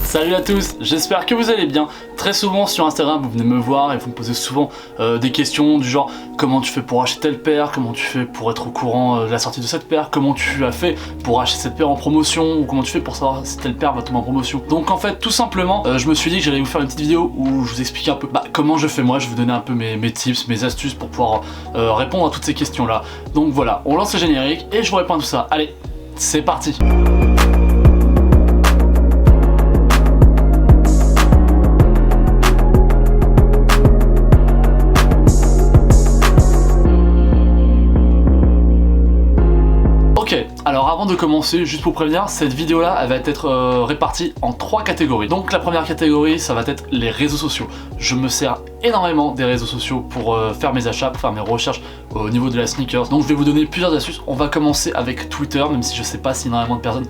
Salut à tous, j'espère que vous allez bien. Très souvent sur Instagram vous venez me voir et vous me posez souvent des questions du genre comment tu fais pour acheter telle paire, comment tu fais pour être au courant de la sortie de cette paire, comment tu as fait pour acheter cette paire en promotion, ou comment tu fais pour savoir si telle paire va tomber en promotion. Donc en fait tout simplement je me suis dit que j'allais vous faire une petite vidéo où je vous explique un peu comment je fais moi, je vais vous donner un peu mes tips, mes astuces pour pouvoir répondre à toutes ces questions là. Donc voilà, on lance le générique et je vous réponds à tout ça. Allez, c'est parti. Ok, alors avant de commencer, juste pour prévenir, cette vidéo là elle va être répartie en 3 catégories. Donc la première catégorie ça va être les réseaux sociaux. Je me sers énormément des réseaux sociaux pour faire mes achats, pour faire mes recherches au niveau de la sneakers. Donc je vais vous donner plusieurs astuces. On va commencer avec Twitter, même si je sais pas si énormément de personnes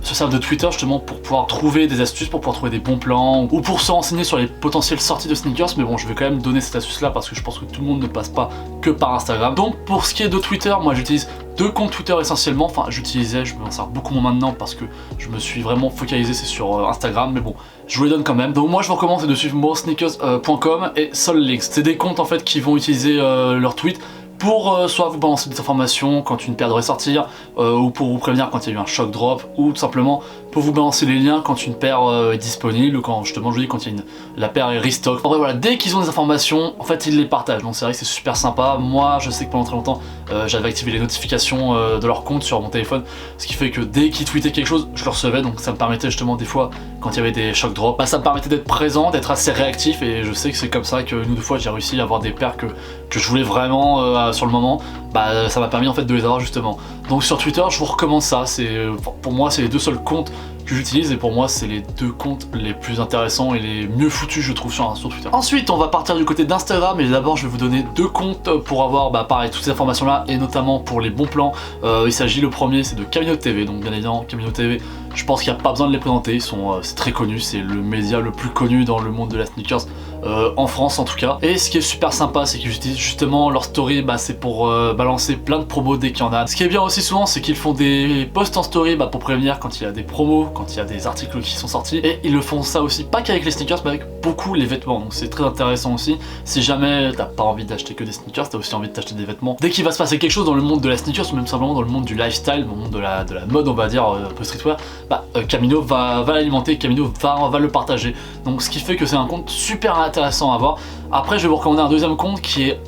se servent de Twitter justement pour pouvoir trouver des astuces, pour pouvoir trouver des bons plans ou pour se renseigner sur les potentielles sorties de sneakers. Mais bon, je vais quand même donner cette astuce là parce que je pense que tout le monde ne passe pas que par Instagram. Donc pour ce qui est de Twitter, moi j'utilise 2 comptes Twitter essentiellement, enfin j'utilisais, je m'en sers beaucoup moins maintenant parce que je me suis vraiment focalisé c'est sur Instagram, mais bon, je vous les donne quand même. Donc moi je vous recommande de suivre moresneakers.com et SolLinks. C'est des comptes en fait qui vont utiliser leurs tweets pour soit vous balancer des informations quand une paire devrait sortir, ou pour vous prévenir quand il y a eu un shock drop, ou tout simplement pour vous balancer les liens quand une paire est disponible, ou quand justement je dis quand la paire est restock. En vrai voilà, dès qu'ils ont des informations, en fait ils les partagent, donc c'est vrai que c'est super sympa. Moi je sais que pendant très longtemps j'avais activé les notifications de leur compte sur mon téléphone, ce qui fait que dès qu'ils tweetaient quelque chose, je le recevais, donc ça me permettait justement des fois, quand il y avait des shock drops, ça me permettait d'être présent, d'être assez réactif, et je sais que c'est comme ça que une ou deux fois j'ai réussi à avoir des paires que je voulais vraiment sur le moment, ça m'a permis en fait de les avoir justement. Donc sur Twitter je vous recommande ça, pour moi c'est les 2 seuls comptes que j'utilise et pour moi c'est les 2 comptes les plus intéressants et les mieux foutus je trouve sur Twitter. Ensuite on va partir du côté d'Instagram et d'abord je vais vous donner 2 comptes pour avoir pareil toutes ces informations là et notamment pour les bons plans. Il s'agit, le premier c'est de Camino TV, donc bien évidemment Camino TV, je pense qu'il n'y a pas besoin de les présenter, c'est très connu, c'est le média le plus connu dans le monde de la sneakers, en France en tout cas. Et ce qui est super sympa c'est qu'ils utilisent justement leur story, c'est pour balancer plein de promos dès qu'il y en a. Ce qui est bien aussi souvent c'est qu'ils font des posts en story pour prévenir quand il y a des promos, quand il y a des articles qui sont sortis, et ils le font ça aussi pas qu'avec les sneakers mais avec beaucoup les vêtements, donc c'est très intéressant aussi. Si jamais t'as pas envie d'acheter que des sneakers, t'as aussi envie de t'acheter des vêtements, dès qu'il va se passer quelque chose dans le monde de la sneakers ou même simplement dans le monde du lifestyle, dans le monde de la mode on va dire, un peu streetwear, Camino va l'alimenter, Camino va le partager, donc ce qui fait que c'est un compte super intéressant à voir. Après je vais vous recommander un deuxième compte qui est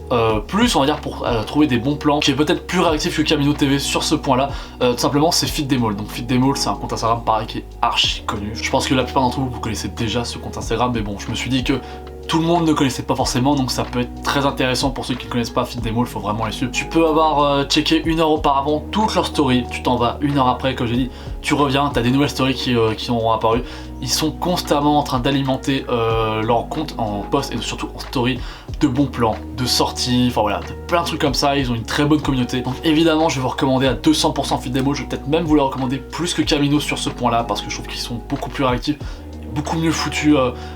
plus on va dire pour trouver des bons plans, qui est peut-être plus réactif que Camino TV sur ce point là, tout simplement c'est FitDemall. Donc FitDemall c'est un compte Instagram pareil qui est archi connu, je pense que la plupart d'entre vous connaissez déjà ce compte Instagram, mais bon je me suis dit que tout le monde ne connaissait pas forcément, donc ça peut être très intéressant pour ceux qui ne connaissent pas FitDemall, il faut vraiment les suivre. Tu peux avoir checké 1 heure auparavant toutes leurs stories, tu t'en vas 1 heure après, comme j'ai dit, tu reviens, tu as des nouvelles stories qui auront apparu. Ils sont constamment en train d'alimenter leur compte en post et surtout en story de bons plans, de sorties, enfin voilà, de plein de trucs comme ça. Ils ont une très bonne communauté. Donc évidemment, je vais vous recommander à 200% FitDemall. Je vais peut-être même vous les recommander plus que Camino sur ce point-là parce que je trouve qu'ils sont beaucoup plus réactifs, beaucoup mieux foutus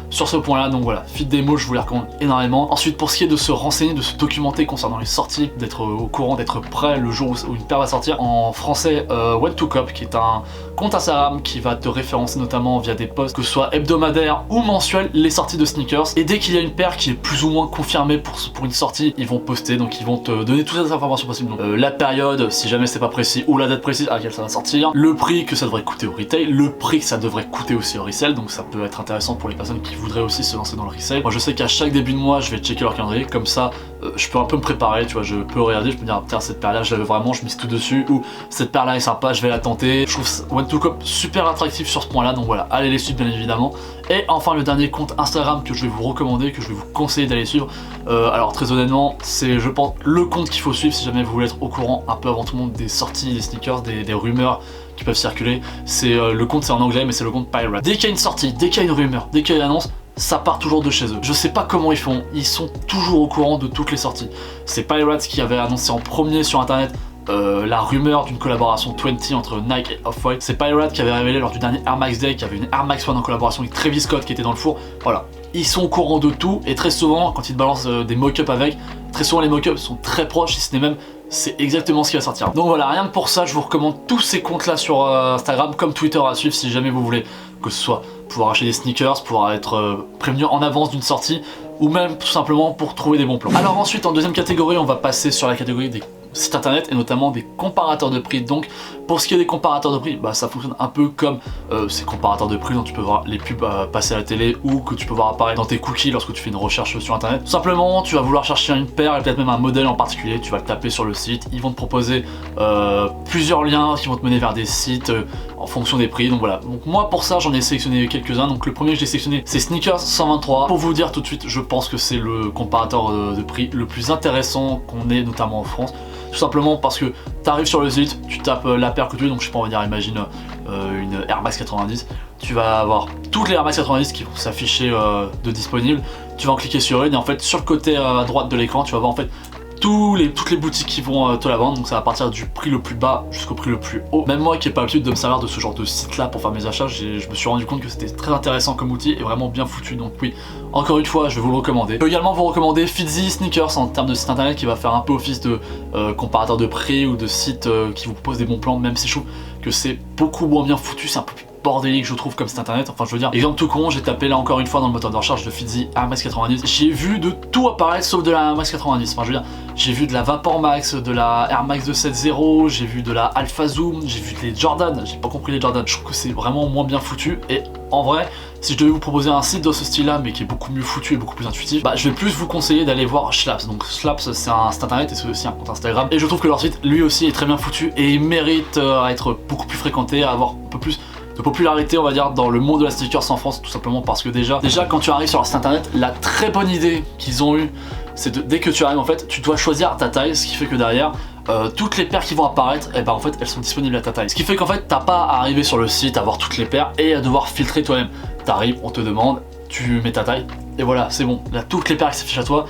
sur ce point là, donc voilà, FitDemall je vous les recommande énormément. Ensuite pour ce qui est de se renseigner, de se documenter concernant les sorties, d'être au courant, d'être prêt le jour où une paire va sortir, en français Web2Cop qui est un compte Instagram qui va te référencer notamment via des posts, que ce soit hebdomadaires ou mensuels, les sorties de sneakers, et dès qu'il y a une paire qui est plus ou moins confirmée pour une sortie, ils vont poster, donc ils vont te donner toutes les informations possibles, donc la période si jamais c'est pas précis, ou la date précise à laquelle ça va sortir, le prix que ça devrait coûter au retail, le prix que ça devrait coûter aussi au resell, donc ça peut être intéressant pour les personnes qui voudraient aussi se lancer dans le resale. Moi je sais qu'à chaque début de mois je vais checker leur calendrier, comme ça je peux un peu me préparer, tu vois, je peux regarder, je peux me dire tiens cette paire là je l'avais vraiment, je mise tout dessus, ou cette paire là est sympa, je vais la tenter. Je trouve Web2Cop super attractif sur ce point là, donc voilà, allez les suivre bien évidemment. Et enfin le dernier compte Instagram que je vais vous recommander, que je vais vous conseiller d'aller suivre, alors très honnêtement c'est je pense le compte qu'il faut suivre si jamais vous voulez être au courant un peu avant tout le monde des sorties des sneakers, des rumeurs qui peuvent circuler. C'est le compte c'est en anglais mais c'est le compte Pirate. Dès qu'il y a une sortie, dès qu'il y a une rumeur, dès qu'il y a une annonce, ça part toujours de chez eux. Je sais pas comment ils font, ils sont toujours au courant de toutes les sorties. C'est Pirate qui avait annoncé en premier sur internet la rumeur d'une collaboration 20 entre Nike et Off-White. C'est Pirate qui avait révélé lors du dernier Air Max Day qu'il y avait une Air Max One en collaboration avec Travis Scott qui était dans le four. Voilà, ils sont au courant de tout et très souvent quand ils te balancent des mock-ups avec, très souvent les mock-ups sont très proches, si ce n'est même c'est exactement ce qui va sortir. Donc voilà, rien que pour ça, je vous recommande tous ces comptes là sur Instagram comme Twitter à suivre si jamais vous voulez, que ce soit pouvoir acheter des sneakers, pouvoir être prévenu en avance d'une sortie, ou même tout simplement pour trouver des bons plans. Alors ensuite, en deuxième catégorie, on va passer sur la catégorie des sites internet et notamment des comparateurs de prix. Donc pour ce qui est des comparateurs de prix, bah, ça fonctionne un peu comme ces comparateurs de prix dont tu peux voir les pubs passer à la télé ou que tu peux voir apparaître dans tes cookies lorsque tu fais une recherche sur internet. Tout simplement, tu vas vouloir chercher une paire et peut-être même un modèle en particulier, tu vas le taper sur le site, ils vont te proposer plusieurs liens qui vont te mener vers des sites en fonction des prix. Donc voilà, donc moi pour ça j'en ai sélectionné quelques-uns. Donc le premier que j'ai sélectionné c'est Sneakers 123. Pour vous dire tout de suite, je pense que c'est le comparateur de prix le plus intéressant qu'on ait notamment en France. Tout simplement parce que tu arrives sur le site, tu tapes la paire que tu veux, donc je sais pas, on va dire, imagine une Air Max 90, tu vas avoir toutes les Air Max 90 qui vont s'afficher de disponibles, tu vas en cliquer sur une et en fait sur le côté à droite de l'écran tu vas voir en fait toutes les boutiques qui vont te la vendre, donc ça va partir du prix le plus bas jusqu'au prix le plus haut. Même moi qui n'ai pas l'habitude de me servir de ce genre de site là pour faire mes achats, je me suis rendu compte que c'était très intéressant comme outil et vraiment bien foutu, donc oui, encore une fois je vais vous le recommander. Je peux également vous recommander Fitzy Sneakers en termes de site internet qui va faire un peu office de comparateur de prix ou de site qui vous propose des bons plans, même si je trouve que c'est beaucoup moins bien foutu, c'est un peu plus bordélique je trouve comme site internet. Enfin je veux dire, exemple tout con, j'ai tapé là encore une fois dans le moteur de recherche de Fitzy Air Max 90, j'ai vu de tout apparaître sauf de la Air Max 90. Enfin je veux dire, j'ai vu de la Vapor Max, de la Air Max 270, j'ai vu de la Alpha Zoom, j'ai vu des Jordan, j'ai pas compris les Jordan. Je trouve que c'est vraiment moins bien foutu et en vrai, si je devais vous proposer un site de ce style là mais qui est beaucoup mieux foutu et beaucoup plus intuitif, bah je vais plus vous conseiller d'aller voir Schlaps. Donc Schlaps c'est un site internet et c'est aussi un compte Instagram et je trouve que leur site lui aussi est très bien foutu et il mérite à être beaucoup plus fréquenté, à avoir un peu plus de popularité on va dire dans le monde de la sneakers en France, tout simplement parce que déjà quand tu arrives sur leur site internet, la très bonne idée qu'ils ont eue c'est dès que tu arrives en fait tu dois choisir ta taille, ce qui fait que derrière toutes les paires qui vont apparaître, et ben en fait elles sont disponibles à ta taille. Ce qui fait qu'en fait t'as pas à arriver sur le site à voir toutes les paires et à devoir filtrer toi-même. T'arrives, on te demande, tu mets ta taille et voilà c'est bon. Là toutes les paires qui s'affichent à toi,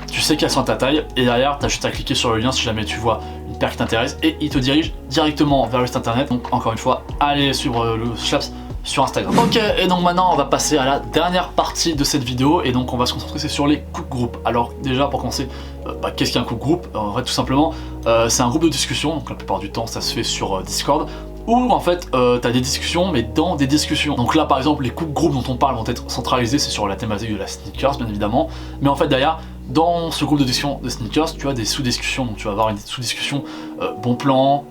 tu sais qu'elles sont à ta taille et derrière t'as juste à cliquer sur le lien si jamais tu vois une paire qui t'intéresse et il te dirige directement vers le site internet. Donc encore une fois, allez suivre le Schlaps sur Instagram. Ok, et donc maintenant on va passer à la dernière partie de cette vidéo et donc on va se concentrer sur les cook group. Alors déjà pour commencer, qu'est-ce qu'un cook group? En vrai tout simplement c'est un groupe de discussion, donc la plupart du temps ça se fait sur Discord, où en fait t'as des discussions mais dans des discussions. Donc là par exemple les cook group dont on parle vont être centralisés, c'est sur la thématique de la sneakers bien évidemment, mais en fait derrière dans ce groupe de discussion de sneakers, tu as des sous-discussions, donc tu vas avoir une sous-discussion bon plan,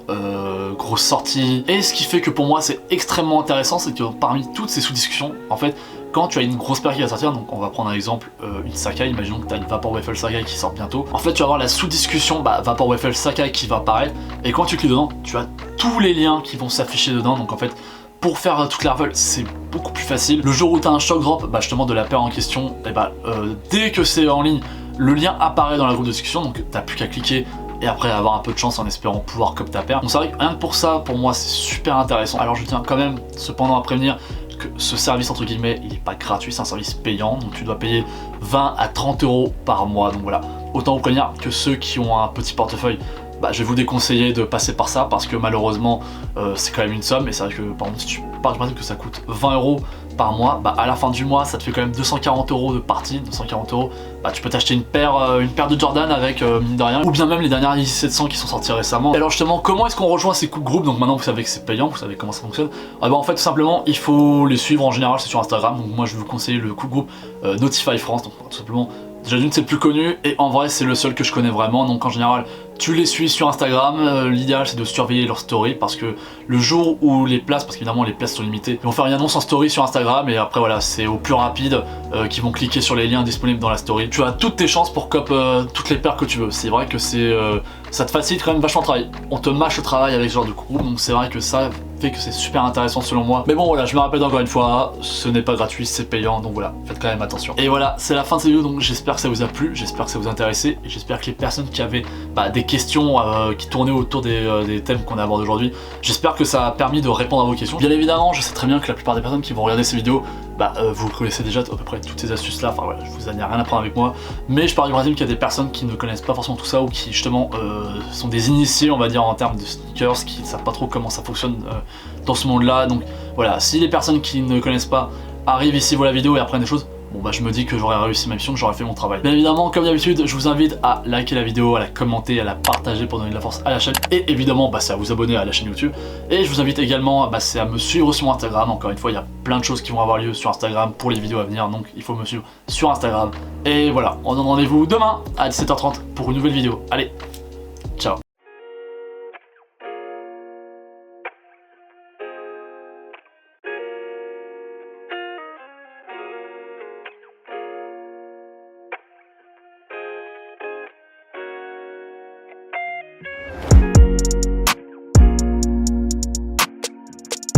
grosse sortie, et ce qui fait que pour moi c'est extrêmement intéressant, c'est que parmi toutes ces sous-discussions, en fait, quand tu as une grosse paire qui va sortir, donc on va prendre un exemple, une Sacai, imaginons que tu as une Vapor Waffle Sacai qui sort bientôt, en fait tu vas avoir la sous-discussion Vapor Waffle Sacai qui va apparaître, et quand tu cliques dedans, tu as tous les liens qui vont s'afficher dedans, donc en fait, pour faire toute la revol, c'est beaucoup plus facile. Le jour où tu as un shock drop, justement de la paire en question, et dès que c'est en ligne, le lien apparaît dans la groupe de discussion, donc t'as plus qu'à cliquer et après avoir un peu de chance en espérant pouvoir cop ta paire. Donc c'est vrai que rien que pour ça, pour moi c'est super intéressant. Alors je tiens quand même cependant à prévenir que ce service entre guillemets il est pas gratuit, c'est un service payant, donc tu dois payer 20 à 30 € par mois. Donc voilà, autant vous prévenir que ceux qui ont un petit portefeuille, je vais vous déconseiller de passer par ça parce que malheureusement c'est quand même une somme. Et c'est vrai que par exemple si tu pars du principe que ça coûte 20 € par mois, à la fin du mois ça te fait quand même 240 € de partie, 240 €, tu peux t'acheter une paire de Jordan avec mine de rien, ou bien même les dernières Yeezy 700 qui sont sorties récemment. Et alors justement comment est-ce qu'on rejoint ces cook group? Donc maintenant vous savez que c'est payant, vous savez comment ça fonctionne. En fait tout simplement il faut les suivre, en général c'est sur Instagram, donc moi je vais vous conseiller le cook group Notify France, donc tout simplement déjà d'une c'est le plus connu et en vrai c'est le seul que je connais vraiment, donc en général tu les suis sur Instagram. L'idéal c'est de surveiller leurs stories parce que le jour où les places, parce qu'évidemment les places sont limitées, ils vont faire une annonce en story sur Instagram et après voilà c'est au plus rapide qui vont cliquer sur les liens disponibles dans la story. Tu as toutes tes chances pour cop toutes les paires que tu veux. C'est vrai que ça te facilite quand même vachement le travail. On te mâche le travail avec ce genre de groupe, donc c'est vrai que ça fait que c'est super intéressant selon moi. Mais bon voilà, je me rappelle encore une fois, ce n'est pas gratuit, c'est payant, donc voilà, faites quand même attention. Et voilà, c'est la fin de cette vidéo, donc j'espère que ça vous a plu, j'espère que ça vous a intéressé, et j'espère que les personnes qui avaient des questions qui tournaient autour des thèmes qu'on a abordés aujourd'hui, j'espère que ça a permis de répondre à vos questions. Bien évidemment, je sais très bien que la plupart des personnes qui vont regarder ces vidéos, vous connaissez déjà à peu près toutes ces astuces là, enfin voilà, je vous en ai rien à prendre avec moi, mais je pars du principe qu'il y a des personnes qui ne connaissent pas forcément tout ça ou qui justement sont des initiés on va dire en termes de sneakers, qui ne savent pas trop comment ça fonctionne dans ce monde là. Donc voilà, si les personnes qui ne connaissent pas arrivent ici, voient la vidéo et apprennent des choses, bon bah je me dis que j'aurais réussi ma mission, que j'aurais fait mon travail. Bien évidemment, comme d'habitude, je vous invite à liker la vidéo, à la commenter, à la partager pour donner de la force à la chaîne, et évidemment bah, c'est à vous abonner à la chaîne YouTube. Et je vous invite également bah, c'est à me suivre sur Instagram. Encore une fois, il y a plein de choses qui vont avoir lieu sur Instagram pour les vidéos à venir, donc il faut me suivre sur Instagram. Et voilà, on se donne rendez-vous demain à 17h30 pour une nouvelle vidéo. Allez, ciao.